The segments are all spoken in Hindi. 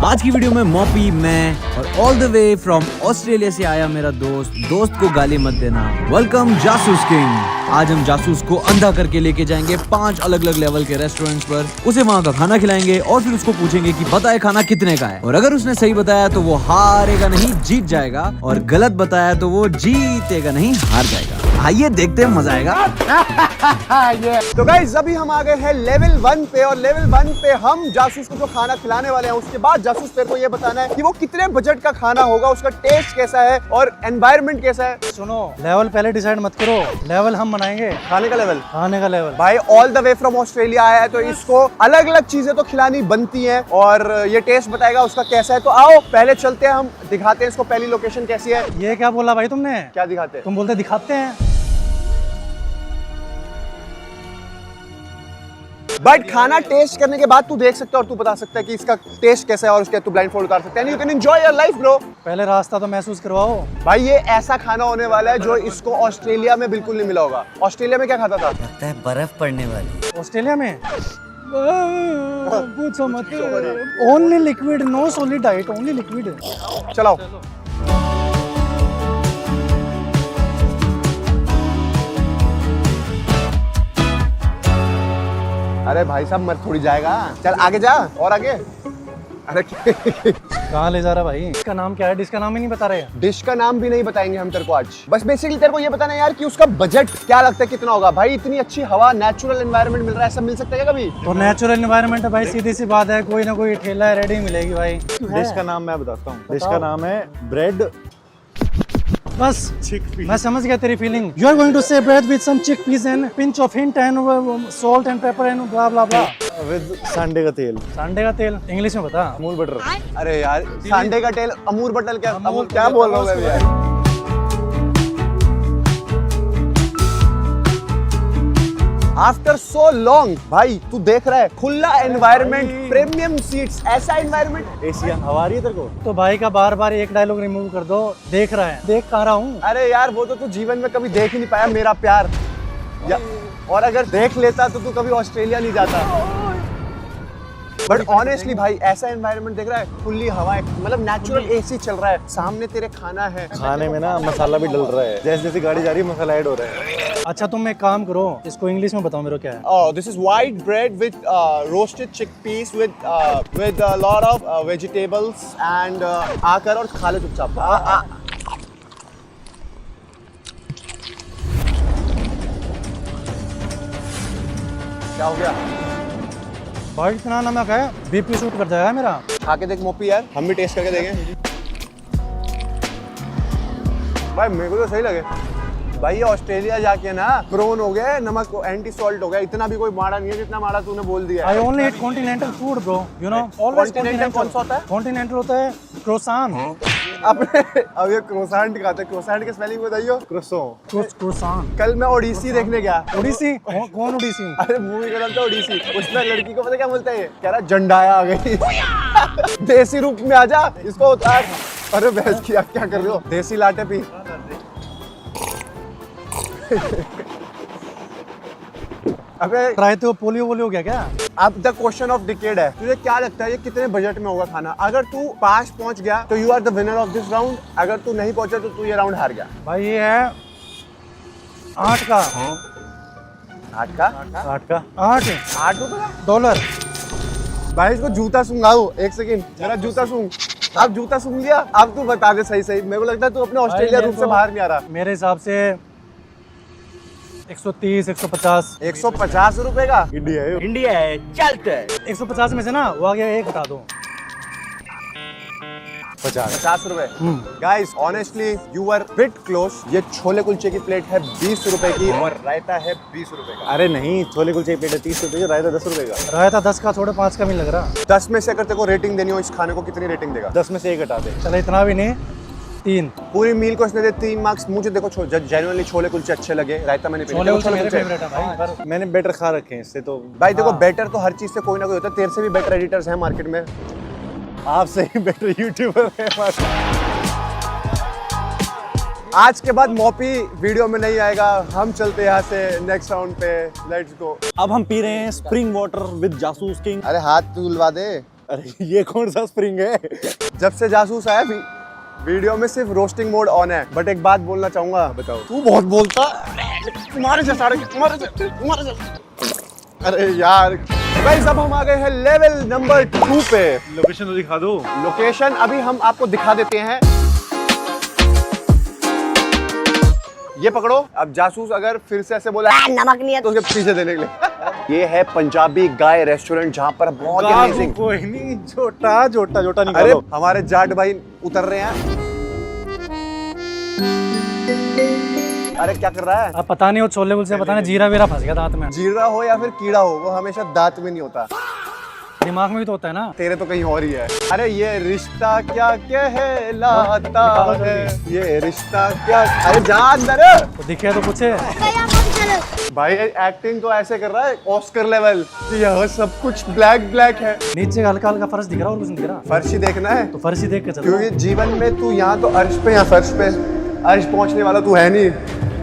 आज की वीडियो में मॉपी, मैं और all the way from Australia से आया मेरा दोस्त को गाली मत देना। वेलकम जासूस किंग। आज हम जासूस को अंधा करके लेके जाएंगे 5 अलग अलग लेवल के रेस्टोरेंट्स पर, उसे वहाँ का खाना खिलाएंगे और फिर उसको पूछेंगे कि बताए खाना कितने का है, और अगर उसने सही बताया तो वो हारेगा नहीं, जीत जाएगा, और गलत बताया तो वो जीतेगा नहीं, हार जाएगा। आइए देखते हैं, मजा आएगा। तो गाइस अभी हम आ गए हैं लेवल 1 पे, और लेवल 1 पे हम जासूस को जो खाना खिलाने वाले हैं, उसके बाद जासूस तेरे को ये बताना है कि वो कितने बजट का खाना होगा, उसका टेस्ट कैसा है और एनवायरनमेंट कैसा है। सुनो, लेवल पहले डिसाइड मत करो, लेवल हम बनाएंगे। खाने का लेवल? खाने का लेवल। भाई all the way from Australia आया है तो इसको अलग अलग चीजें तो खिलानी बनती हैं, और ये टेस्ट बताएगा उसका कैसा है। तो आओ पहले चलते हैं, हम दिखाते हैं इसको पहली लोकेशन कैसी है। ये क्या बोला भाई तुमने? क्या दिखाते हैं? तुम बोलते दिखाते हैं। बट खाना टेस्ट करने के बाद तू देख सकता है और तू बता सकता है कि इसका टेस्ट कैसा है, और उसके तू ब्लाइंड फोल्ड उतार सकता है। You can enjoy your life bro. पहले रास्ता तो महसूस करवाओ। भाई ये ऐसा खाना होने वाला है जो इसको ऑस्ट्रेलिया में बिल्कुल नहीं मिला होगा। ऑस्ट्रेलिया में क्या खाता था? लगता है बर्फ पड़ने वाली। ऑस्ट्रेलिया में पूछो मत। Only liquid, no solid diet, only liquid. चलाओ। अरे भाई साहब मर थोड़ी जाएगा, चल आगे जा और आगे। अरे कहाँ ले जा रहा भाई? इसका नाम क्या है? डिश का नाम ही नहीं बता रहे। डिश का नाम भी नहीं बताएंगे हम तेरे को आज। बस बेसिकली तेरे को ये बताना है यार कि उसका बजट क्या लगता है कितना होगा। भाई इतनी अच्छी हवा, नेचुरल एनवायरनमेंट मिल रहा है, ऐसा मिल सकता है क्या कभी? तो नेचुरल एनवायरनमेंट है भाई, सीधी सी बात है। कोई ना कोई ठेला है, रेडी मिलेगी भाई। डिश का नाम मैं बताता हूँ। डिश का नाम है ब्रेड बस चिकपीस। मैं समझ गया तेरी feeling. You are going to say bread with some chickpeas and pinch of hint and salt and pepper and blah blah blah with सांडे का तेल। सांडे का तेल इंग्लिश में बता। अमूल बटर। अरे यार सांडे का तेल, अमूर बटल, क्या अमूल क्या बोल रहा हूँ मैं यार। आफ्टर सो लॉन्ग भाई तू देख रहा है खुला एनवायरनमेंट, प्रीमियम सीट्स, ऐसा एनवायरनमेंट। एशिया हवा आ रही है तेरे को? तो भाई का बार बार एक डायलॉग रिमूव कर दो। देख रहा है? देख कहाँ रहा हूँ? अरे यार वो तो तू जीवन में कभी देख ही नहीं पाया मेरा प्यार, और अगर देख लेता तो तू कभी ऑस्ट्रेलिया नहीं जाता। बट ऑनेस्टली भाई ऐसा एनवायरनमेंट देख रहा है, खुली हवा, मतलब नेचुरल एसी चल रहा है, सामने तेरे खाना है। खाने में ना मसाला भी डल रहा है, जैसे जैसे गाड़ी जा रही है मसाला ऐड हो रहा है। अच्छा तुम एक काम करो, इसको इंग्लिश में बताओ मेरे को क्या है। Oh, this is white bread with roasted chickpeas with a lot of vegetables and आकर और खा ले चुपचाप। क्या हो गया? भाई इतना नमक है, बीपी शूट कर जाएगा मेरा। खा के देख मोपी यार, हम भी टेस्ट करके देखें। भाई मेरे को तो सही लगे। भाई ये ऑस्ट्रेलिया जाके ना प्रोन हो गया, नमक एंटी सॉल्ट हो गया, इतना भी कोई माड़ा नहीं है जितना माड़ा तूने बोल दिया। I only eat continental food bro, you know. Always Continental कौन सा होता है? Continental होता है क्रोसान। अब ये क्रोसेंट खाते हैं, क्रोसेंट की स्पेलिंग बताइयो। क्रोसान। कल मैं ओडिसी देखने गया। ओडिसी? कौन ओडिसी? अरे मूवी का नाम था ओडिसी। उसमें लड़की को पता क्या बोलता है? कह रहा जंडाया आ गई। देसी रूप में आ जा, इसको उतार। अरे बहस किया, क्या कर रहे हो? देसी लाटे पी। अबे रायते हो पोलियो वोलियो हो गया क्या? अब द क्वेश्चन ऑफ डिकेड है, तुझे क्या लगता है ये कितने बजट में होगा खाना? अगर तू पास पहुंच गया तो you are the winner of this round, अगर तू नहीं पहुंचा तो तू ये राउंड हार गया। भाई ये है 8 का। 8 का? 8 का? 8 $8 डॉलर। भाई इसको जूता सूंघाओ, एक सेकंड मेरा जूता सूंघ। अब जूता सूंघ लिया, अब तू बता दे सही सही। मेरे को लगता है तू अपने ऑस्ट्रेलिया रूप से बाहर नहीं आ रहा। मेरे हिसाब से 130, 150। 150 रुपए का? इंडिया है, चलते 150 में से ना वो आगे एक हटा दो। 50 रुपए। Guys honestly you are bit close. ये छोले कुलचे की प्लेट है 20 रुपए की, और रायता है 20 रुपए का। अरे नहीं, छोले कुलचे की प्लेट है 30 रुपए की, रायता 10 रुपए का। रायता 10 का, थोड़े 5 का भी लग रहा। 10 में से अगर तेरे को रेटिंग देनी हो इस खाने को, कितनी रेटिंग देगा? 10 में से 1 हटा दे। चलो इतना भी नहीं, 3। पूरी मील को इसने दे 3 मार्क्स। मुझे देखो जेन्युइनली छोले कुलचे अच्छे लगे, रायता मैंने पी लिया। छोले मेरे फेवरेट है भाई, पर मैंने बेटर खा रखे हैं इससे तो। भाई देखो बेटर तो हर चीज से कोई ना कोई होता है, तेरे से भी बेटर एडिटर्स हैं मार्केट में। आपसे ही बेटर यूट्यूबर है हमारे। आज के बाद मॉपी वीडियो में नहीं आएगा, हम चलते यहाँ से नेक्स्ट राउंड पे। Let's go. अब हम पी रहे हैं स्प्रिंग वाटर विद जासूस किंग। अरे हाथ तुलवा दे। अरे ये कौन सा स्प्रिंग है? जब से जासूस आया वीडियो में सिर्फ रोस्टिंग मोड ऑन है। बट एक बात बोलना चाहूंगा, बताओ तू बहुत बोलता, तुम्हारे जैसा अरे यार गाइस, अब हम आ गए हैं लेवल नंबर 2 पे। लोकेशन तो दिखा दो। लोकेशन अभी हम आपको दिखा देते हैं। ये पकड़ो। अब जासूस अगर फिर से ऐसे बोला नमक नहीं है तो उसके पीछे देने के लिए। ये है पंजाबी गाय रेस्टोरेंट, जहाँ पर बहुत ही अमेजिंग। कोई नहीं, जोटा जोटा जोटा अरे निकालो। हमारे जाट भाई उतर रहे हैं। अरे क्या कर रहा है? अब पता नहीं वो छोले कुलचे पता नहीं जीरा वीरा फंस गया दांत में। जीरा हो या फिर कीड़ा हो, वो हमेशा दांत में नहीं होता, दिमाग में भी तो होता है ना। तेरे तो कहीं और ही है। अरे ये रिश्ता क्या कहलाता है, ये रिश्ता क्या। अरे जा अंदर। तो दिखे तो पूछे। भाई एक्टिंग तो ऐसे कर रहा है ऑस्कर लेवल, यह सब कुछ ब्लैक ब्लैक है। नीचे का हल्का हल्का फर्श दिख रहा है और कुछ नहीं दिख रहा। फर्श ही देखना है तो फर्श ही देख के चलो। क्योंकि जीवन में तू यहाँ तो अर्श पे या फर्श पे, अर्श पहुंचने वाला तू है नहीं,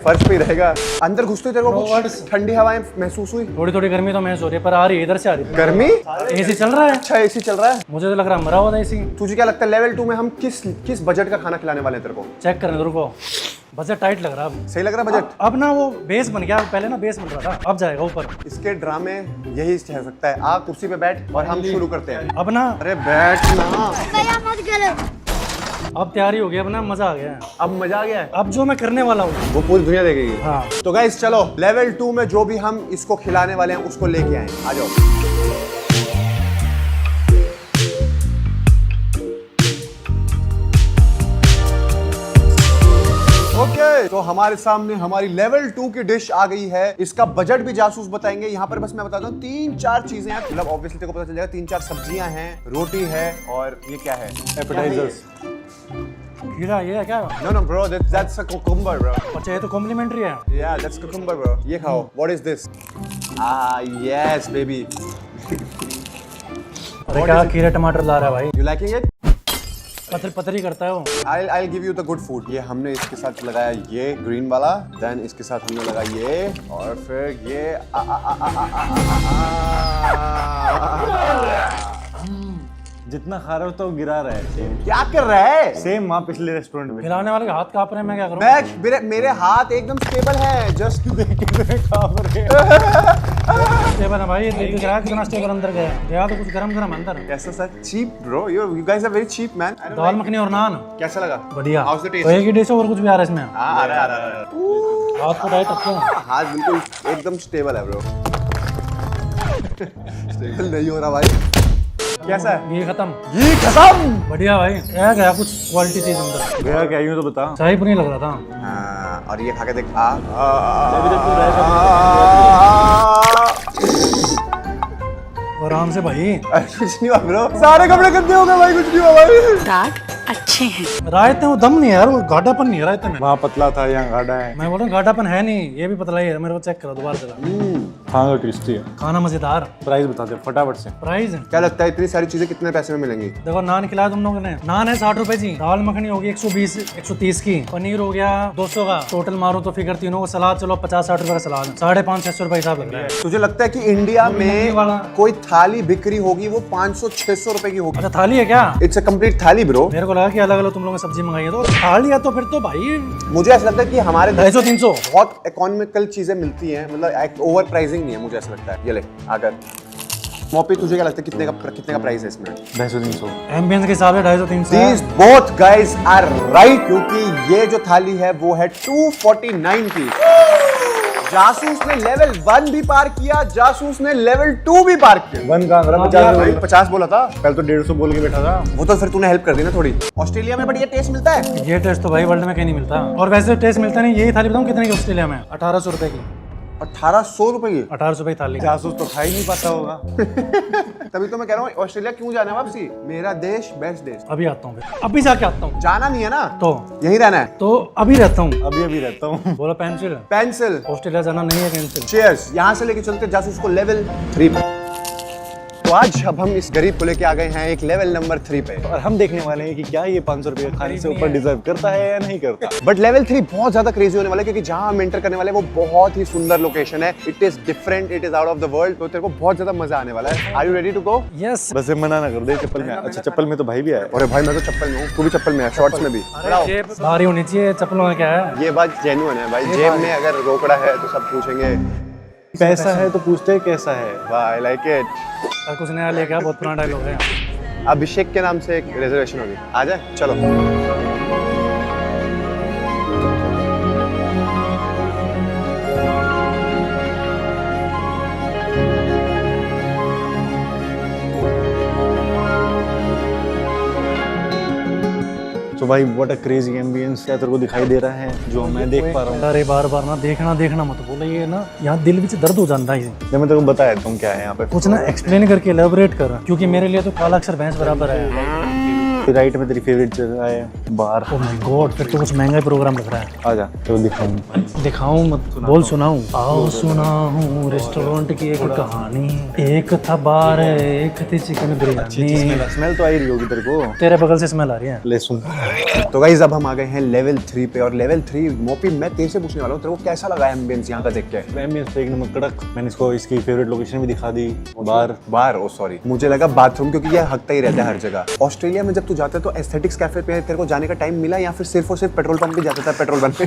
फर्श पे ही रहेगा। अंदर घुसते ही तेरे को कुछ ठंडी हवाएं महसूस हुई? थोड़ी थोड़ी गर्मी तो महसूस हो रही है, पर आ रही है इधर से आ रही है। गर्मी? एसी चल रहा है। अच्छा एसी चल रहा है। मुझे तो लग रहा है मरा हुआ था एसी। तुझे क्या लगता है लेवल 2 में हम किस बजट का खाना खिलाने वाले हैं तेरे को? चेक करने दो, रुको। बजट टाइट लग रहा है अब। सही लग रहा है बजट? अब ना वो बेस बन गया, पहले ना बेस बन रहा था, अब जाएगा ऊपर। इसके ड्रामे यही कह सकता है। आ कुर्सी पे बैठ और हम शुरू करते हैं। अब ना, अरे बैठ ना। अब तैयारी हो गई, अब ना मजा आ गया है। अब मजा आ गया है। अब जो मैं करने वाला हूँ वो पूरी दुनिया देखेगी। हाँ। तो गाइस चलो लेवल 2 में जो भी हम इसको खिलाने वाले हैं उसको लेके आए। आ जाओ। ओके, तो हमारे सामने हमारी लेवल 2 की डिश आ गई है। इसका बजट भी जासूस बताएंगे। यहाँ पर बस मैं बताता हूँ 3-4 चीजें हैं, मतलब ऑब्वियसली तेरे को पता चल जाएगा। 3-4 सब्जियां हैं, रोटी है और ये क्या है? एपेटाइजर्स। खीरा ये है क्या? No no bro, that's a cucumber bro. अच्छा ये तो कॉम्प्लीमेंट्री है। Yeah, that's cucumber bro. ये खाओ। What is this? Ah yes baby. अरे क्या खीरा टमाटर ला रहा है भाई? You liking it? पतरी पतरी करता है वो। I'll give you the good food. ये हमने इसके साथ लगाया ये ग्रीन वाला, देन इसके साथ हमने लगाया ये, और फिर ये जितना खा रहे हो तो गिरा रहा है। क्या कर रहा है? सेम वहाँ पिछले रेस्टोरेंट में। खिलाने वाले के हाथ कांप रहे हैं, मैं क्या करूं? मेरे हाथ एकदम स्टेबल है। जस्ट कांप रहे हैं। स्टेबल है भाई, ये देख रहा है कितना स्टेबल अंदर गया। गया तो कुछ गरम गरम अंदर। कैसा sir? Cheap bro, you guys are very cheap man. दाल मखनी और नान कैसा लगा? बढ़िया। How's the taste? तो एक ही डिश और कुछ भी आ रहा है इसमें? आ रहा है। हाथ को टाइट रखो। हाथ बिल्कुल एकदम स्टेबल है ब्रो। स्टेबल नहीं हो रहा भाई। कैसा है? ये खत्म। ये खत्म। बढ़िया भाई, क्या गया कुछ क्वालिटी चीज अंदर। गया क्या, यूं तो बता। शाही पनीर लग रहा था। हाँ, और ये खा के देख। आराम से भाई। कुछ नहीं हुआ ब्रो, सारे कपड़े गंदे हो गए भाई। कुछ नहीं हुआ भाई। अच्छे हैं। रायते में वो दम नहीं है यार, वो घाटापन नहीं है रायते में। वहाँ पतला था, यहाँ गाढ़ा है। मैं बोल रहा हूँ घाटापन है नहीं, ये भी पतला ही है। मेरे को चेक करो दोबारा जरा। हाँ टेस्टी है। खाना मजेदार। प्राइस बता दे फटाफट से। प्राइस क्या लगता है इतनी सारी चीजें कितने पैसे में मिलेंगी? देखो नान खिलाया तुम लोगों ने। नान है 60 रुपए जी, दाल मखनी होगी 120 130 की, पनीर हो गया 200 का, टोटल मारो तो फिगर तीनों को। सलाद चलो 50-60 रुपए का सलाद, 550-600 रुपए हिसाब लग रहा है। तुझे लगता है कि इंडिया में वाला। कोई थाली बिक्री होगी वो 500-600 रुपए की होगी? अच्छा थाली है क्या? इट्स अ कंप्लीट थाली ब्रो। मेरे को लगा कि अलग अलग तुम लोगों ने सब्जी मंगाई है, तो थाली है तो फिर तो भाई मुझे ऐसा लगता है कि हमारे 250-300 बहुत इकोनॉमिकल चीजें मिलती हैं, मतलब ओवर प्राइसिंग नहीं है मुझे ऐसा लगता है। ये ले आकर मोपी, तुझे क्या लगता है कितने का प्राइस है इसमें? 250-300। एम्बियंस के हिसाब से 250-300। These both guys are right, क्योंकि ये जो थाली है वो है 249 की। जासूस ने लेवल 1 भी पार किया, जासूस ने लेवल 2 भी पार किया। 1 कहाँ करा? 50 बोला था पहले तो 150 बोल के बैठा था। वो तो फिर तूने हेल्प कर दी ना थोड़ी। ऑस्ट्रेलिया में बढ़िया टेस्ट मिलता है। ये टेस्ट तो भाई वर्ल्ड में कहीं नहीं मिलता, और वैसे टेस्ट मिलता नहीं। यही थाली बताऊँ कितने की ऑस्ट्रेलिया में? 1800 रुपए की। 1800 रुपए की? 1800 रुपए की थाली। जासूस तो खा ही नहीं पाता होगा। तभी तो मैं कह रहा हूँ ऑस्ट्रेलिया क्यों जाना है वापसी। मेरा देश बेस्ट देश। अभी आता हूँ, अभी जाके आता हूँ। जाना नहीं है ना, तो यही रहना है। तो अभी रहता हूँ। अभी रहता हूँ। बोला पेंसिल। पेंसिल। ऑस्ट्रेलिया जाना नहीं है कैंसिल। चीयर्स। यहाँ से लेके चलते जासूस को लेवल 3 पे। तो आज अब हम इस गरीब को लेके आ गए हैं एक लेवल नंबर 3 पे। और हम देखने वाले हैं कि क्या ये 500 रुपये खाने से ऊपर डिजर्व करता है या नहीं करता। बट लेवल 3 बहुत ज्यादा क्रेजी होने वाला है क्योंकि जहां हम एंटर करने वाले हैं वो बहुत ही सुंदर लोकेशन है। It is different, it is out of the world. तो तेरे को बहुत ज्यादा मजा आने वाला है। Are you ready to go? Yes. बस ये मना ना कर दे चप्पल में। अच्छा चप्पल में तो भाई भी आया। अरे भाई मैं तो चप्पल में हूँ, तू भी चप्पल में है, शॉर्ट्स में भी। जेब भारी होनी चाहिए, चप्पलों में क्या है? ये बात जेन्युइन है भाई, जेब में अगर रोकड़ा है तो सब पूछेंगे पैसा है तो पूछते हैं कैसा है। वाह आई लाइक इट। और कुछ नया लेके आ, बहुत पुराना डायलॉग है। अभिषेक के नाम से एक रिजर्वेशन होगी, आ जाए चलो। तो भाई व्हाट अ क्रेजी एम्बियंस क्या तेरे को दिखाई दे रहा है जो मैं देख पा रहा हूँ। अरे बार बार ना देखना मत बोलो, ये ना यहाँ दिल में दर्द हो जाता है। जब मैं तेरे को बताया तुम क्या है यहाँ पे कुछ ना एक्सप्लेन करके एलेबोरेट कर, क्योंकि मेरे लिए तो काला अक्षर भैंस बराबर है। राइट में तेरी फेवरेट जगह है बार। ओह माय गॉड, फिर तो कुछ महंगा ही प्रोग्राम लग रहा है। आजा तो दिखाऊं। दिखाऊं मत, बोल सुनाऊं। आओ सुनाऊं रेस्टोरेंट की एक कहानी। एक था बार, एक थी चिकन बिरयानी। स्मेल तो आ ही रही होगी तेरे को। तेरे बगल से स्मेल आ रही है। ले सुन। तो गाइस अब हम आ गए हैं लेवल 3 पे। और लेवल 3 मोपी मैं तेरे से पूछने वाला हूँ, तेरे को कैसा लगा एम्बियंस यहाँ का देख के? एम्बियंस तो एक नंबर कड़क। मैंने इसको इसकी फेवरेट लोकेशन भी दिखा दी। बार ओ सॉरी, मुझे लगा बाथरूम, क्योंकि ये हकता ही रहता है हर जगह। ऑस्ट्रेलिया में जब तू जाता है तो एस्थेटिक्स कैफे पे तेरे को जाने का टाइम मिला या फिर सिर्फ और सिर्फ पेट्रोल पंप पे जाता था पेट्रोल बनने?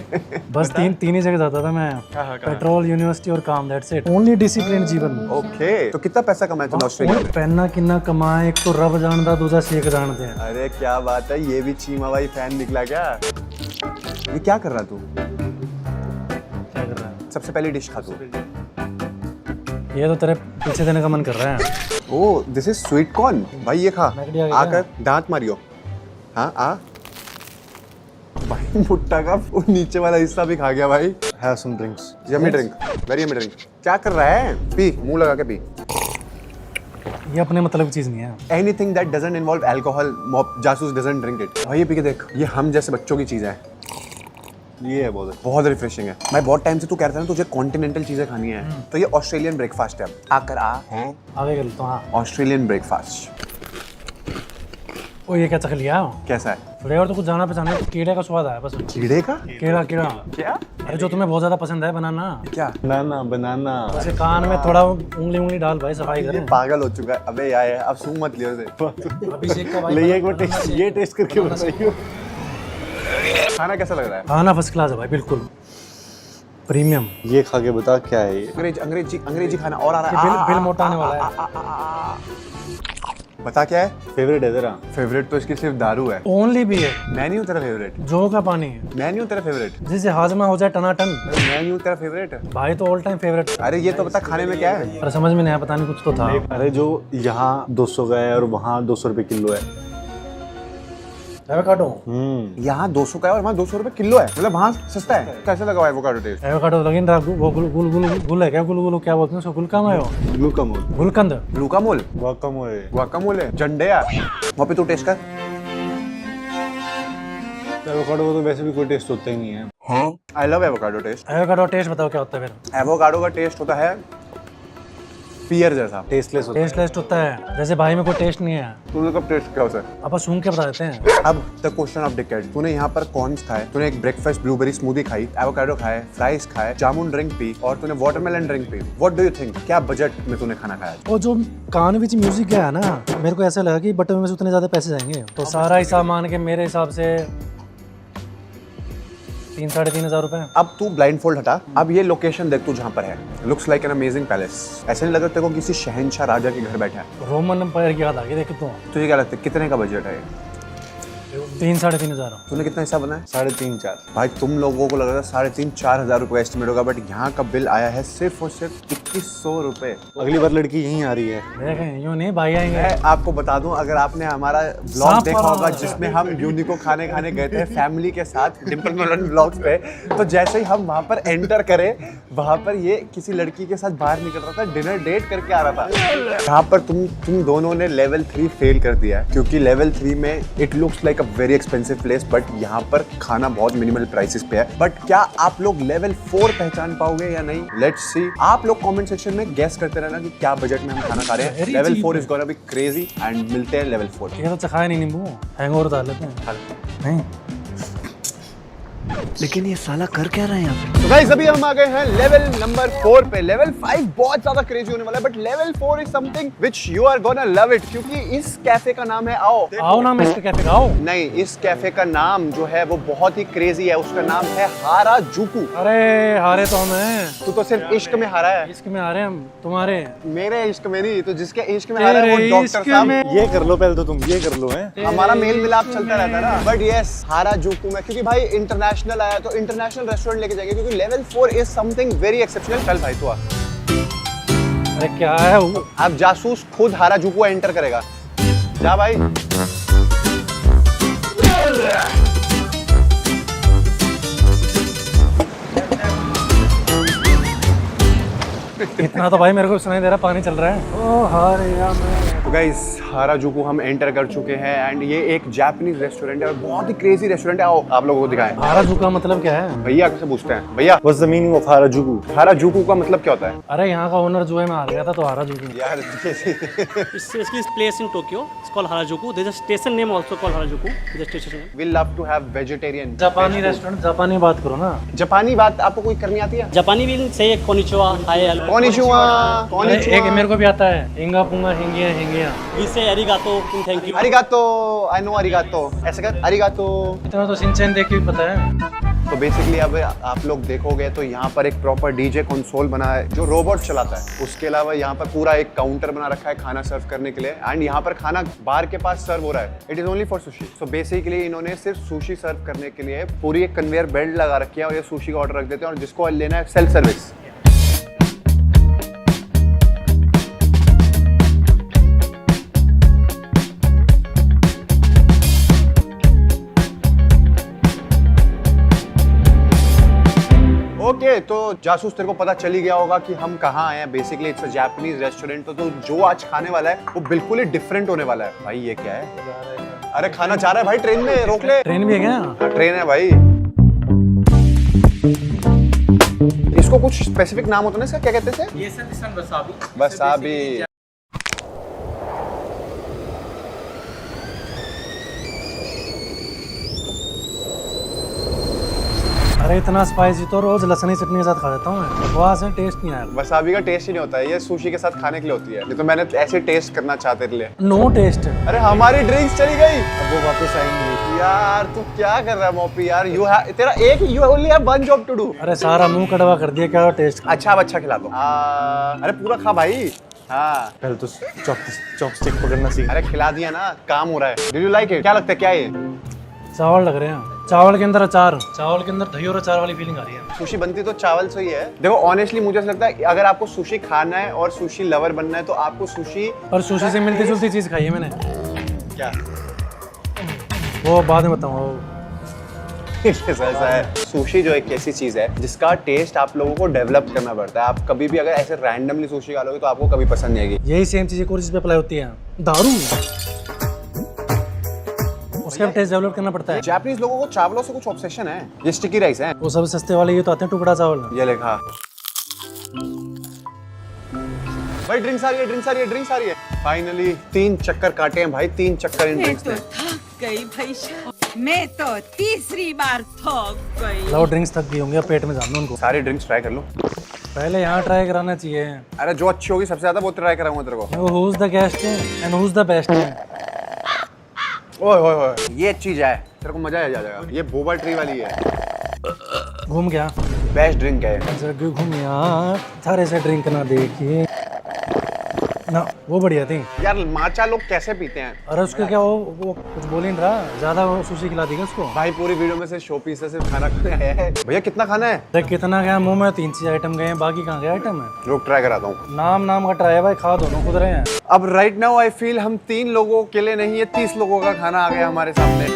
बस तीन ही जगह जाता था मैं, पेट्रोल, यूनिवर्सिटी और काम। That's it. ओनली डिसिप्लिन जीवन। ओके, तो कितना पैसा कमाया तूने ऑस्ट्रेलिया में? पहनना किन्ना कमाए, एक तो रब जानदा, दूसरा शेख जानते हैं। अरे क्या बात है, ये भी चीमा भाई फैन निकला क्या? ये क्या कर रहा तू? क्या कर रहा है? सबसे पहली डिश खा तू। ये तो तेरे पीछे देने का मन कर रहा है। Oh this is sweet corn. भाई ये खा, मैकडी आ गया आकर दांत मारियो। हाँ आ भाई, मुट्ठा का वो नीचे वाला हिस्सा भी खा गया भाई। Have some drinks. Yummy drink, very yummy drink. क्या कर रहा है? पी, मुंह लगा के पी। ये अपने मतलब की चीज नहीं है। Anything that doesn't involve alcohol, mop जासूस डजंट ड्रिंक इट। भाई ये पी के देख, ये हम जैसे बच्चों की चीज है। ये है बहुत रिफ्रेशिंग है। मैं बहुत टाइम से तू कह रहा था ना तुझे कॉन्टिनेंटल चीजें खानी है, तो ये ऑस्ट्रेलियन ब्रेकफास्ट है। आकर आ है आगे कर तो। हाँ, ऑस्ट्रेलियन ब्रेकफास्ट। ओ ये क्या चख लिया? कैसा है? फ्लेवर तो कुछ जाना पहचाना है, कीड़े का स्वाद आया बस। कीड़े का? कीड़ा कीड़ा। क्या? अरे जो तुम्हें बहुत ज्यादा पसंद है, बनाना। क्या? बनाना बनाना। वैसे कान में थोड़ा उंगली डाल भाई, सफाई ये करें। पागल हो चुका है। अबे यार अब सूंघ मत लियो इसे। अभिषेक का भाई ले एक बार टेस्ट, ये टेस्ट करके बताइए खाना कैसा लग रहा है? खाना फर्स्ट क्लास है भाई, बिल्कुल प्रीमियम। ये खा के बता क्या है ये। अंग्रेजी खाना और आ रहा है। बिल मोटा आने वाला है। बता क्या है? फेवरेट है तेरा? फेवरेट तो इसकी सिर्फ दारू है। ओनली भी है। मैं नहीं हूँ तेरा फेवरेट। जो का पानी है, मैं नहीं हूँ तेरा फेवरेट। जिससे हाजमा हो जाए टनाटन। मैं नहीं हूँ तेरा फेवरेट। भाई तो ऑल टाइम फेवरेट। अरे ये तो बता खाने में क्या है? अरे समझ में नहीं आया, पता नहीं कुछ तो था। अरे जो यहाँ 200 का है और वहाँ 200 रुपए किलो है। एवोकाडो। यहाँ 200 का है और वहाँ 200 रुपए किलो है। मतलब वहाँ सस्ता है। कैसे लगा हुआ है एवोकाडो टेस्ट? एवोकाडो लगिन रहा, वो गुल है क्या? गुल क्या बोलते हैं उसको? गुलकंद है वो? ग्लूकामोल। गुलकंद। ग्लूकामोल? वाकामोल। गुआकामोल है, झंडिया। वहाँ पे तू टेस्ट कर। एवोकाडो का तो वैसे भी कोई टेस्ट होता ही नहीं है। I love avocado taste. Avocado taste बताओ क्या होता है फिर? एवोकाडो का टेस्ट होता है पियर जैसा। टेस्टलेस होता है। टेस्ट होता है, जैसे भाई में कोई टेस्ट नहीं है। तूने कब टेस्ट किया उसे? अब सूंघ के बता देते हैं। अब द क्वेश्चन ऑफ डिकेड। तूने यहाँ पर कॉर्न्स खाए, तूने एक ब्रेकफास्ट ब्लूबेरी स्मूदी खाई, एवोकाडो खाए, फ्राइज खाए, जामुन ड्रिंक पी और तूने watermelon drink P. What do you think, क्या बजट में तूने खाना खाया? वो जो कान विच म्यूजिक गया है ना, मेरे को ऐसा लगा कि बटन में से उतने ज्यादा पैसे जाएंगे, तो सारा हिसाब मान के मेरे हिसाब से 3-3.5 रुपए। अब तू ब्लाइंडफोल्ड हटा, अब ये लोकेशन देख तू जहाँ पर है। Looks like an amazing palace. ऐसे नहीं लग रहा तेरे को किसी शहंशाह राजा के घर बैठा है। रोमन एम्पायर की याद आ गई। देख तो तुझे क्या लगता है कितने का बजट है? 3-3.5 हजार। तूने कितना हिस्सा बनाया? 3.5-4। भाई तुम लोगों को लग रहा था 3,500-4 हजार रुपए एस्टिमेट होगा, बट यहाँ का बिल आया है सिर्फ और सिर्फ 2100 रुपए। अगली बार लड़की यहीं आ रही है। देखें यूँ नहीं, भाई आएंगे। मैं आपको बता दूं, अगर आपने हमारा ब्लॉग देखा होगा जिसमें हम यूनी को खाने गए थे फैमिली के साथ डिम्पल मेलन ब्लॉग्स पे, तो जैसे ही हम वहाँ पर एंटर करे, वहाँ पर ये किसी लड़की के साथ बाहर निकल रहा था, डिनर डेट करके आ रहा था। यहाँ पर तुम दोनों ने लेवल 3 फेल कर दिया है, क्योंकि लेवल 3 में it looks like a very expensive place, but यहाँ पर खाना बहुत मिनिमल प्राइसेस पे है। बट क्या आप लोग लेवल 4 पहचान पाओगे या नहीं, लेट्स सी। आप लोग कमेंट सेक्शन में गेस करते रहना कि क्या बजट में हम खाना खा रहे हैं। Very लेवल cheap 4 है। Is gonna be crazy and मिलते हैं लेवल 4। ये तो चखाया नहीं नींबू, हैंगओवर डाल लेते हैं। नहीं लेकिन ये साला कर क्या रहा है यहाँ पे? तो गाइस अभी हम आ गए हैं लेवल नंबर 4 पे। लेवल 5 बहुत ज्यादा क्रेजी होने वाला है, but level 4 is something which you are gonna love it, क्योंकि इस कैफे का नाम है आओ ना, मैं इसके कैफे का आओ। नहीं, इस कैफे का नाम जो है वो बहुत ही क्रेजी है। उसका नाम है हाराजुकू। अरे हारे तो हम हैं, तू तो सिर्फ इश्क में हारा है। इश्क में हारे हम तुम्हारे। मेरे इश्क में नहीं, तो जिसके इश्क में हारा है वो तेरे डॉक्टर इश्क साहब। में। ये कर लो पहले तो, तुम ये कर लो हैं। हमारा मेल मिलाप चलता रहता है ना। बट यस, हाराजुकू में, क्योंकि भाई इंटरनेशनल आया तो इंटरनेशनल रेस्टोरेंट लेके जाएंगे, क्योंकि level 4 is something very exceptional. चल भाई तू आ। अरे क्या है वो? अब जासूस खुद हाराजुकू एंटर करेगा। जा भाई। इतना तो भाई मेरे को सुनाई दे रहा, पानी चल रहा है। ओ हारे यार मैं। तो गाइस हाराजुकू हम एंटर कर चुके हैं एंड ये एक जापानीज रेस्टोरेंट है और बहुत ही क्रेजी रेस्टोरेंट है। आओ आप लोगों को दिखाएं। हाराजुकू का मतलब क्या है? भैया से पूछते हैं। भैया, What's the meaning of Harajuku? हाराजुकू का मतलब क्या होता है? अरे यहाँ का ओनर जो है मैं हार गया था तो हाराजुकू। यार It's basically a place in Tokyo. It's called Harajuku. There's a station name also called Harajuku. There's a station name. we love to have vegetarian जापानी रेस्टोरेंट, जापानी बात करो ना। जापानी बात आपको कोई करनी आती है? Japanese will say konnichiwa, hi, hello. कोनिचिवा। अरे एक मेरे को भी आता है, हिंगा पुंगा हिंगिया हिंगिया। We say arigato, thank you. अरिगातो, आई नो अरिगातो। ऐसे कर अरिगातो। इतना तो शिनचैन देख के भी पता है। तो बेसिकली अब आप लोग देखोगे तो यहाँ पर एक प्रॉपर डीजे कंसोल बना है जो रोबोट चलाता है। उसके अलावा यहाँ पर पूरा एक काउंटर बना रखा है खाना सर्व करने के लिए एंड यहाँ पर खाना बार के पास सर्व हो रहा है। It is only for sushi. So basically इन्होंने सिर्फ सुशी सर्व करने के लिए पूरी एक कन्वेयर बेल्ट लगा रखी है और ये सुशी का ऑर्डर रख देते हैं और जिसको लेना है सेल्फ सर्विस। ओके तो जासूस तेरे को पता चल ही गया होगा कि हम कहाँ आए हैं। Basically it's a Japanese restaurant. तो जो आज खाने वाला है वो बिल्कुल ही डिफरेंट होने वाला है। भाई ये क्या है? अरे खाना चाह रहा है भाई, ट्रेन में रोक ले। ट्रेन भी है क्या? हाँ, ट्रेन है भाई। इसको कुछ स्पेसिफिक नाम होता है ना इसका, क्या कहते हैं? ये सर वसाबी। वसाबी। अरे इतना स्पाइसी तो रोज लहसुनी चटनी के साथ खा जाता हूँ मैं। बकवास है, टेस्ट नहीं आया। वसाबी का टेस्ट ही नहीं होता है, ये सुशी के साथ खाने के लिए होती है। ये तो मैंने ऐसे टेस्ट करना चाहते थे। No taste. अरे हमारी ड्रिंक्स चली गई। अब वो वापस आएंगे। यार तू क्या कर रहा है मोपी यार? तेरा एक you only have one job to do. अरे सारा मुंह कड़वा कर दिया, क्या टेस्ट। अच्छा अब अच्छा खिला दो। अरे पूरा खा भाई। हाँ पहले तो चॉपस्टिक पकड़ना सीख। अरे खिला दिया ना, काम हो रहा है। Do you like it? क्या लगता है क्या ये? चावल लग रहे हैं, चावल के अंदर अचार, चावल के अंदर दही और अचार वाली फीलिंग आ रही है। सुशी बनती तो चावल से ही है। देखो ऑनेस्टली मुझे ऐसा लगता है कि अगर आपको सुशी खाना है और सुशी लवर बनना है तो आपको सुशी। पर सुशी से मिलती जुलती चीज खाई है मैंने। क्या? वो बाद में बताऊँ। ऐसा है, सुशी जो एक ऐसी चीज है जिसका टेस्ट आप लोगों को डेवलप करना पड़ता है। आप कभी भी अगर ऐसे रैंडमली सुशी खा लोगे तो आपको कभी पसंद नहीं आएगी। यही सेम चीज एक और चीज पे अप्लाई होती है, दारू। उसका टेस्ट डेवलप करना पड़ता है। जापानीज लोगों को चावलों से कुछ ऑब्सेशन है। ये स्टिकी राइस है। वो सब सस्ते वाले ये तो आते हैं टुकड़ा चावल। ये लिखा भाई ड्रिंक्स आ रही है, ड्रिंक्स आ रही है, ड्रिंक्स आ रही है। फाइनली 3 चक्कर काटे हैं भाई, 3 चक्कर इन मैं ड्रिंक्स तो ने। थक गई भाई साहब, मैं तो तीसरी बार थक गई। लो ड्रिंक्स थक गई होंगी, अब पेट में जान दो उनको। सारी ड्रिंक्स ट्राई कर लो। पहले यहाँ ट्राई कराना चाहिए। अरे जो अच्छी होगी सबसे ज्यादा वो ट्राई कराऊंगा तेरे को। Who is the guest and who is the best. ओए ओए ओए, ये चीज है, तेरे को मजा आ जाएगा। ये बोबा ट्री वाली है। घूम गया, बेस्ट ड्रिंक है। जग घूम यार, थारे से ड्रिंक ना देखिए ना, वो बढ़िया थी यार माचा लोग कैसे पीते हैं? अरे उसके क्या वो कुछ बोल ही नहीं रहा, ज्यादा वो सुशी खिला देगा उसको। भाई पूरी वीडियो में से शो पीस से सिर्फ खाना खाने आया है। भैया कितना खाना है? अरे कितना गया मुंह में, 3 आइटम गए, बाकी कहाँ गए आइटम है। लोग ट्राई कराता हूँ। नाम का ट्राई है भाई, खा दोनों खुद रहे हैं। अब राइट नाउ आई फील हम 3 लोगों के लिए नहीं है, 30 लोगों का खाना आ गया हमारे सामने।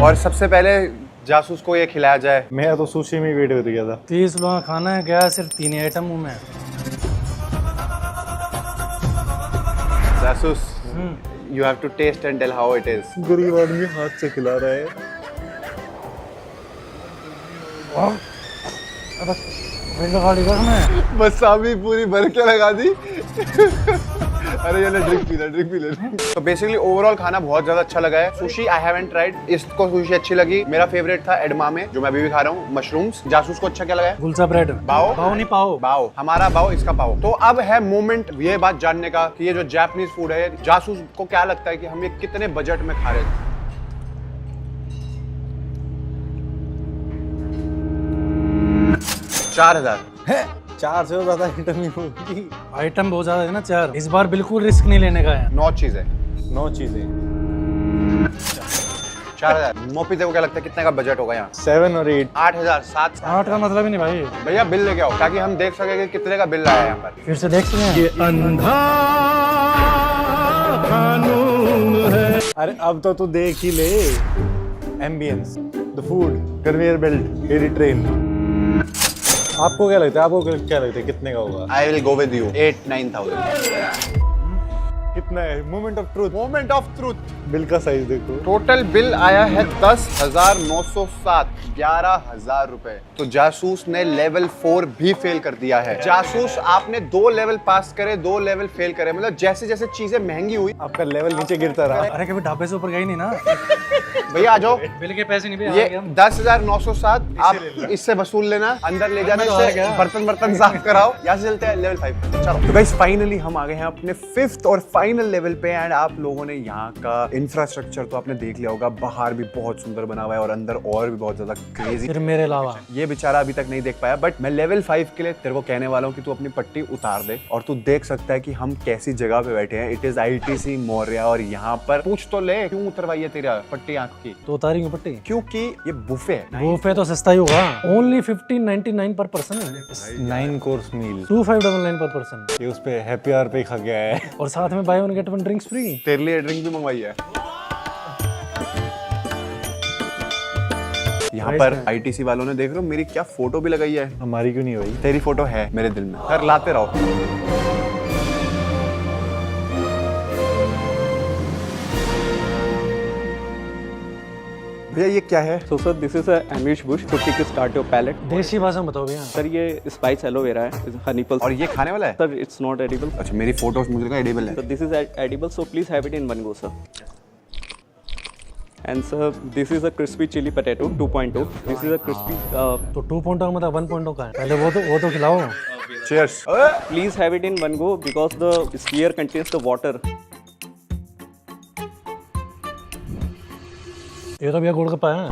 और सबसे पहले जासूस को ये खिलाया जाए। मैं तो सुशी में वेट कर गया था। 30 लोगों का खाना है, गया सिर्फ 3 आइटम मुंह में। जासूस, you have to taste and tell how it is. गरीब आदमी हाथ से खिला रहा है। मसामी पूरी भर के लगा दी। अरे ये ड्रिंक पी ले। तो बेसिकली ओवरऑल खाना बहुत ज्यादा अच्छा लगा है। सुशी आई हैवंट ट्राइड, इसको सुशी अच्छी लगी। मेरा फेवरेट था एडमामे, जो मैं अभी भी खा रहा हूँ, मशरूम्स। जासूस को अच्छा क्या लगा है? गुलचा ब्रेड। बाओ नहीं पाओ। बाओ, हमारा बाओ, इसका पाओ। तो अब है मोमेंट ये बात जानने का कि ये जो जापानीज फूड है, जासूस को क्या लगता है कि हम ये कितने बजट में खा रहे थे? $4,000। 4 से ज्यादा आइटम ही होगी। आइटम बहुत ज्यादा है ना 4। इस बार बिल्कुल रिस्क नहीं लेने का है। 9 चीजें। 9 चीजें। 4,000। मोपी को क्या लगता है कितने का बजट होगा यहाँ? 7 और 8। 8,000, 7। 8 का मतलब ही नहीं भाई। भैया बिल लेके आओ ताकि हम देख सके कि कितने का बिल आया है यहाँ पर। फिर से देख सकें। ये अंधा कानून है। अरे अब तो तू देख ही ले। Ambience, the food, conveyor belt, मेरी ट्रेन। आपको क्या लगता है? कितने का होगा? I will go with you 8-9,000। कितना है? Moment of truth. Moment of truth. Bill का साइज देखो। टोटल बिल आया है 10,907, 11,000 रुपए। तो जासूस ने लेवल 4 भी फेल कर दिया है। जासूस, आपने 2 लेवल पास करे, 2 लेवल फेल करे। मतलब जैसे जैसे चीजें महंगी हुई, आपका लेवल नीचे गिरता रहा। अरे कभी ढाबे से ऊपर गई नहीं ना। भैया आ जाओ। बिल के पैसे नहीं ये 10,907 आप इससे वसूल लेना, अंदर ले जाना, इससे बर्तन साफ कराओ। यहाँ से चलते हैं लेवल 5। चलो तो गाइस, फाइनली हम आ गए हैं अपने 5th और फाइनल लेवल पे। एंड आप लोगों ने यहाँ का इंफ्रास्ट्रक्चर तो आपने देख लिया होगा। बाहर भी बहुत सुंदर बना हुआ है और अंदर और भी बहुत ज्यादा क्रेजी। फिर मेरे अलावा ये बेचारा अभी तक नहीं देख पाया, बट मैं लेवल 5 के लिए तेरे को कहने वाला हूँ कि तू अपनी पट्टी उतार दे और तू देख सकता है कि हम कैसी जगह पे बैठे हैं। इट इज ITC मौर्य और यहाँ पर पूछ तो ले क्यों उतरवाई है तेरा पट्टी आँख की? तो उतारी क्यों पट्टी? क्योंकि ये बुफे है। बुफे तो सस्ता ही होगा। ओनली 1599 पर पर्सन है। 9 कोर्स मील 2599 पर पर्सन। ये उस पे हैप्पी आवर पे खा गया है। और साथ में by one get one drinks free. तेरे लिए ड्रिंक भी मंगवाई है। यहाँ पर ITC वालों ने, देख रहे हो मेरी क्या फोटो भी लगाई है। हमारी क्यों नहीं हुई? तेरी फोटो है मेरे दिल में। कर लाते रहो। भैया ये क्या है? So sir, this is a ambush bush to kickstart your palate. देसी भाषा में बताओ भैया। सर ये स्पाइस एलोवेरा है, हनी पल्स। और ये खाने वाला है? Sir it's not edible. अच्छा, मेरी फोटोज मुझे लगा एडिबल है। So this is edible, so please have it in one go, sir. And sir, this is a crispy chili potato 2.0. This is a crispy. तो 2.0 मतलब 1.0 का है। पहले वो तो खिलाओ। Cheers. Please have it in one go because the sphere contains the water. ये तो भैया गोलगप्पा है।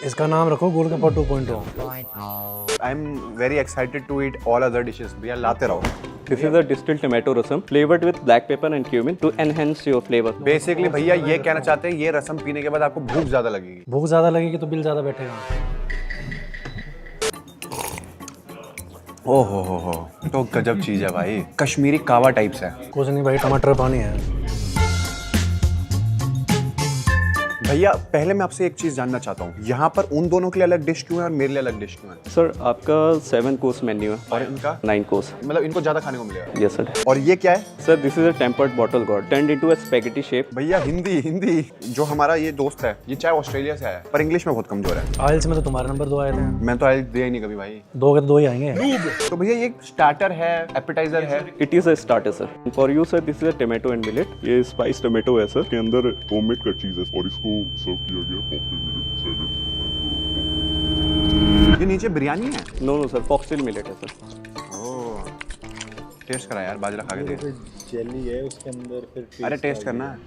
इसका नाम रखो golgappa 2.0। I am very excited to eat all other dishes. भैया लाते रहो। This is a distilled tomato rasam flavored with black pepper and cumin to enhance your flavor. Basically भैया ये कहना चाहते हैं, ये रसम पीने के बाद आपको भूख ज्यादा लगेगी। भूख ज्यादा लगेगी तो बिल ज्यादा बैठेगा। ओहो हो, तो गजब चीज है भाई। कश्मीरी कावा टाइप्स है। कुछ नहीं भाई, टमाटर पानी है। भैया पहले मैं आपसे एक चीज जानना चाहता हूँ, यहाँ पर उन दोनों के लिए अलग डिश क्यों है और मेरे लिए अलग डिश क्यों है? सर आपका 7 कोर्स मेन्यू है और इनका 9 कोर्स। मतलब इनको ज्यादा खाने को मिलेगा। Yes sir. और ये क्या है? Sir this is a tempered bottle God turned into a spaghetti shape. भैया हिंदी जो हमारा ये दोस्त है, ये चाहे ऑस्ट्रेलिया से आया है पर इंग्लिश में बहुत कमजोर है। आइल्स में तो तुम्हारे नंबर 2 आए थे। मैं तो आइल्स दिया ही नहीं कभी भाई। 2 के तो 2 ही आएंगे। तो भैया ये स्टार्टर है, एपेटाइजर है? It is a starter sir. For you sir this is a tomato and millet. ये स्पाइस टोमेटो है सर, के अंदर होममेड का चीज है और इसको सर्व किया गया ये नीचे बिरयानी है? नो सर, फॉक्सटेल मिलेट है सर। ओह, टेस्ट करा यार, बाजरा खा के देख। जेली है उसके अंदर फिर। अरे टेस्ट करना है।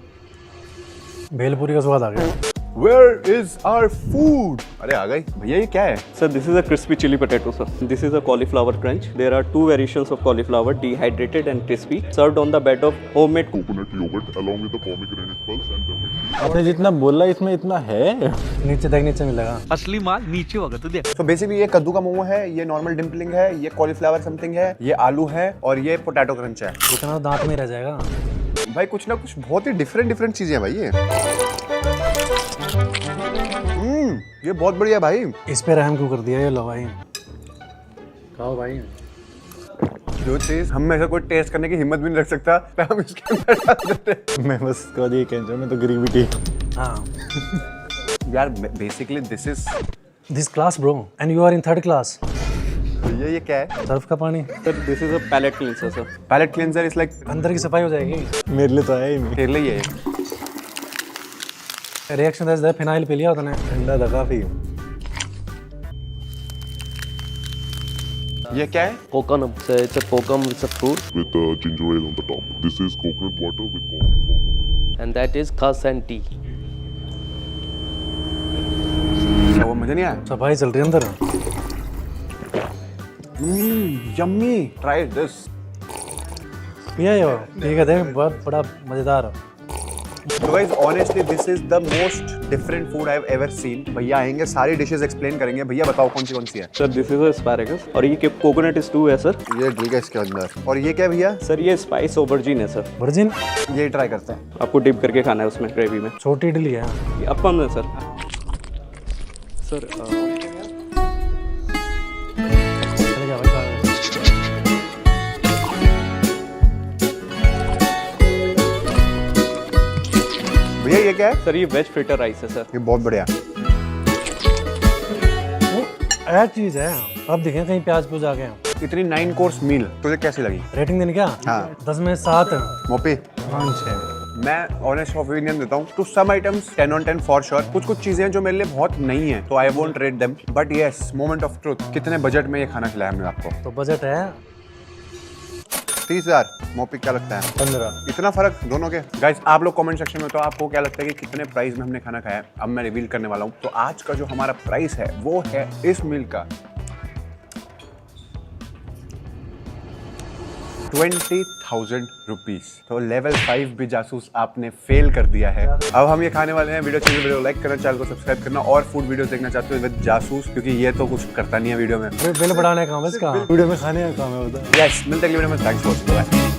भेलपुरी का स्वाद आ गया। Where is our food? अरे आ गई। भैया ये क्या है? Sir, this is a crispy chili potato, sir. This is a cauliflower crunch. There are 2 variations of cauliflower, dehydrated and crispy, served on the bed of homemade coconut yogurt along with the pomegranate pulse and the आपने जितना बोला इसमें इतना है। नीचे देख, नीचे मिलेगा। असली माल नीचे होगा तो देख। तो बेसिकली ये कद्दू का मोमो है, ये नॉर्मल डिम्पलिंग है, ये कॉलीफ्लावर समथिंग है, ये आलू है और ये पोटैटो क्रंच है। इतना दांत में रह जाएगा भाई। कुछ ना कुछ बहुत ही डिफरेंट चीजें हैं भाई ये। ये बहुत बढ़िया भाई। इस पे रहम क्यों कर दिया? ये लो भाई, खाओ भाई। जो चीज हम में से कोई टेस्ट करने की हिम्मत भी नहीं रख सकता तो हम इसके अंदर डाल देते मैं बस कभी ये कहना मैं तो ग्रेविटी हाँ हैं। यार basically this is this class bro and you are in third class. ये क्या है? सर्फ का पानी, Sir, this is a palate cleanser, sir. Palate cleanser is like अंदर की सफाई हो जाएगी। मेरे लिए तो आया ही नहीं। तेरे लिए है। रिएक्शन दस दे फिनाइल पी लिया तूने। ठंडा था काफी। ये क्या है? Kokonam. So it's a kokum, it's a fruit, With ginger ale on the top. This is coconut water with coffee. and that is khas and tea. क्या वो मुझे नहीं आया? सफाई चल रही है अंदर। Yummy, try this. पिया ये ठीक है, देख बहुत बड़ा मजेदार है। So guys, honestly, this is the most different food I've ever seen. भैया आएंगे, सारी डिशेस एक्सप्लेन करेंगे। भैया बताओ कौन सी है? Sir, this is a asparagus और ये कोकोनट स्टू है सर। ये डल गया इसके अंदर। और ये क्या है भैया? सर ये स्पाइस ऑबरजीन है सर। वर्जिन ये ट्राई करते हैं। आपको डिप करके खाना है उसमें ग्रेवी में। छोटी इडली है। ये अप्पम है सर। सर चलेगा भाई, खा ले। भैया ये क्या है? सर ये वेज फ्रिटर राइस है सर। ये बहुत बढ़िया। ऐसा चीज है, अब देखें कहीं प्याज पूज आ गए। इतनी 9 कोर्स मील तुझे कैसी लगी? रेटिंग देनी क्या? हाँ। 10 में 7। मोपी, 5 मैं ऑनेस्ट ओपिनियन देता हूँ। To some items 10 on 10 for sure. कुछ चीजें जो मेरे लिए बहुत नहीं है तो I won't rate them, but yes, moment of truth. कितने बजट में ये खाना खिलाया हमने आपको? तो बजट है 30,000। मोपी क्या लगता है? 15। इतना फर्क दोनों के? गाइस आप लोग कमेंट सेक्शन में तो आपको क्या लगता है कि कितने प्राइस में हमने खाना खाया है? अब मैं रिवील करने वाला हूँ। तो आज का जो हमारा प्राइस है वो है इस मील का 20,000 रुपीज। तो लेवल 5 भी जासूस आपने फेल कर दिया है। अब हम ये खाने वाले हैं। वीडियो लाइक करना, चैनल को सब्सक्राइब करना और फूड वीडियो देखना चाहते हो विद जासूस, क्योंकि ये तो कुछ करता नहीं है वीडियो में। बिल बढ़ाने का काम है इसका। वीडियो में खाने का काम है होता है। यस, मिलते हैं अगली वीडियो में। Thanks for watching.